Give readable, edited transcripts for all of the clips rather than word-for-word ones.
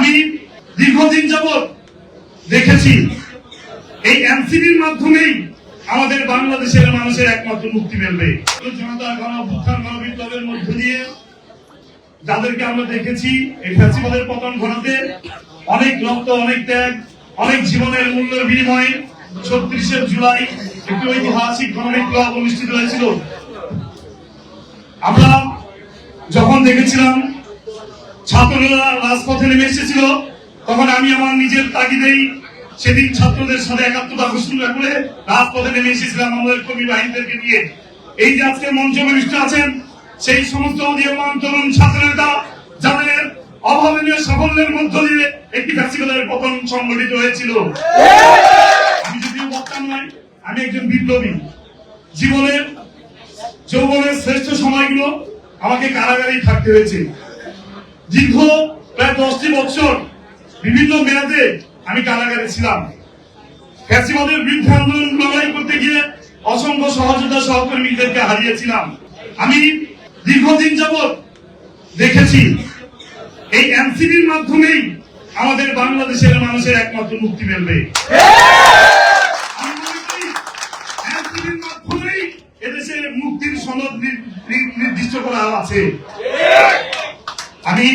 আমি দীর্ঘদিন যাবৎ দেখেছি এই এনসিপির মাধ্যমেই আমাদের বাংলাদেশের মানুষের একমাত্র মুক্তি মিলবে। জনতা গণ-অভ্যুত্থান গণ-বিপ্লবের মধ্য দিয়ে যাদেরকে আমরা দেখেছি এই ফ্যাসিবাদের পতন ঘটাতে অনেক রক্ত, অনেক ত্যাগ, অনেক জীবনের মূল্যের বিনিময়ে ৩৬শে জুলাই একটি ঐতিহাসিক গণবিপ্লব অনুষ্ঠিত হয়েছিল। আমরা যখন দেখেছিলাম ছাত্ররা রাজপথে নেমে এসেছিল, তখন আমি আমার নিজের তাগিদেই সেদিন ছাত্রদের সাথে একাত্মতা ঘোষণা করে রাজপথে নেমে এসেছিলাম আমাদের কর্মী বাহিনীদেরকে নিয়ে। এই যে আজকে মঞ্চে বিশিষ্ট আছেন সেই সমস্ত উদীয়মান তরুণ ছাত্র নেতা যাদের অভাবনীয় সাফল্যের মধ্য দিয়ে একটি ফ্যাসিবাদের পতন সংগঠিত হয়েছিল। আমি যদিও বক্তা নয়, আমি একজন বিপ্লবী। জীবনের যৌবনের শ্রেষ্ঠ সময়গুলো আমাকে কারাগারেই থাকতে হয়েছে। দীর্ঘ প্রায় 10টি বছর বিভিন্ন মেয়াদে আমি কারাগারে ছিলাম। ফ্যাসিবাদের বিরুদ্ধে আন্দোলন লড়াই করতে গিয়ে অসংখ্য সহযোদ্ধা সহকর্মীদেরকে হারিয়েছিলাম। আমি দীর্ঘদিন যাবৎ দেখেছি এই এনসিপির মাধ্যমেই আমাদের বাংলাদেশের মানুষের একমাত্র মুক্তি মিলবে। এনসিপির মাধ্যমেই এদেশের মুক্তির সনদ নির্দিষ্ট করা আছে। আমি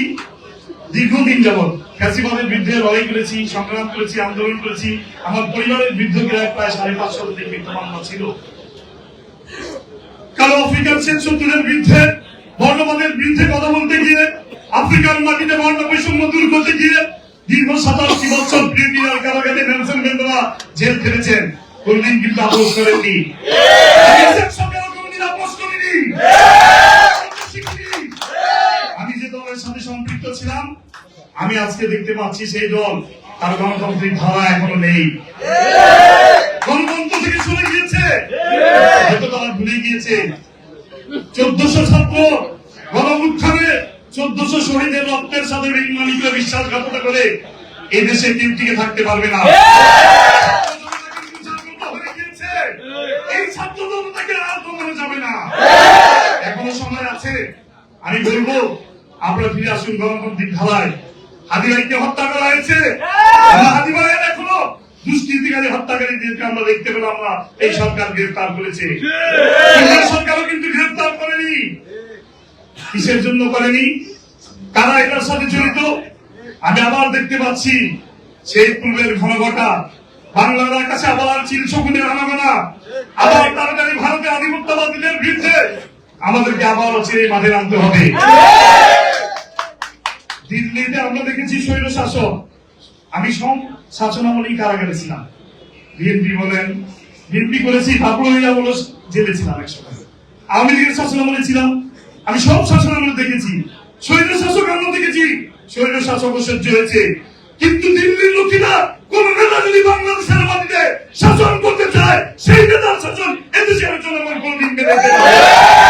দীর্ঘদিন যাবৎ ফ্যাসিবাদের বিরুদ্ধে লড়াই করেছি, সংগ্রাম করেছি, আন্দোলন করেছি। আমার পরিবারের বিরুদ্ধে প্রায় 550 মিথ্যা মামলা ছিল। কালো আফ্রিকার শ্বেত-শত্রুদের বিরুদ্ধে, বর্ণবাদের বিরুদ্ধে কথা বলতে গিয়ে, আফ্রিকার মাটিতে বর্ণ বৈষম্য দূর করতে গিয়ে দীর্ঘ 87 বছর ব্রিটিশ কারাগারে নেলসন ম্যান্ডেলা জেল খেটেছেন, কোনদিন কিন্তু আপোষ করেননি। আমি যে দলের সাথে সম্পৃক্ত ছিলাম, আমি আজকে দেখতে পাচ্ছি সেই দল তার গণতান্ত্রিক ধারা এখনো নেই, গণতন্ত্র থেকে সরে গিয়েছে, হয়তো তারা ভুলে গিয়েছে 1400 ছাত্র গণ-অভ্যুত্থানে 1400 শহীদের রক্তের সাথে বেঈমানিকে বিশ্বাসঘাতকতা করে এই দেশে কেউ টিকে থাকতে পারবে না। এই ছাত্র জনতাকে আর কমানো যাবে না, এখনো সময় আছে। আমি বলবো আমরা ফিরে আসুন গণতান্ত্রিক ধারায়। হাদি ভাইকে হত্যা করা হয়েছে, হাদি ভাইয়ের এখনো দুষ্কৃতিকারী হত্যাকারীদেরকে আমরা দেখতে পেলাম না। এই সরকার গ্রেফতার করেছে, সরকারও কিন্তু গ্রেফতার করেনি। কিসের জন্য করেনি? কারা এটার সাথে জড়িত? আমি আবার দেখতে পাচ্ছি সেই পূর্বের ঘনঘটা বাংলার আকাশে আবার চিল শকুনের আনাগোনা, আবার তাড়াতাড়ি ভারতের আধিপত্যবাদীদের বিরুদ্ধে আমাদেরকে আবার ছেড়ে মাঠে নামতে হবে। দিল্লিতে আমরা দেখেছি স্বৈর শাসক। আমি সব শাসন আমলেই কারাগারে ছিলাম। বিএনপি বলেন, বিএনপি করেছি, তারপর জেলে ছিলাম একসময়। আওয়ামী লীগের শাসন আমলে ছিলাম। আমি সব শাসন আমলে দেখেছি, স্বৈর শাসক আমরা দেখেছি, স্বৈর শাসক সহ্য হয়েছে। কিন্তু দিল্লির লোকেরা কোন নেতা যদি বাংলাদেশের মাটিতে শাসন করতে চায়, সেই নেতার শাসন এদেশের জনগণ কোনদিন মেনে নেবে না।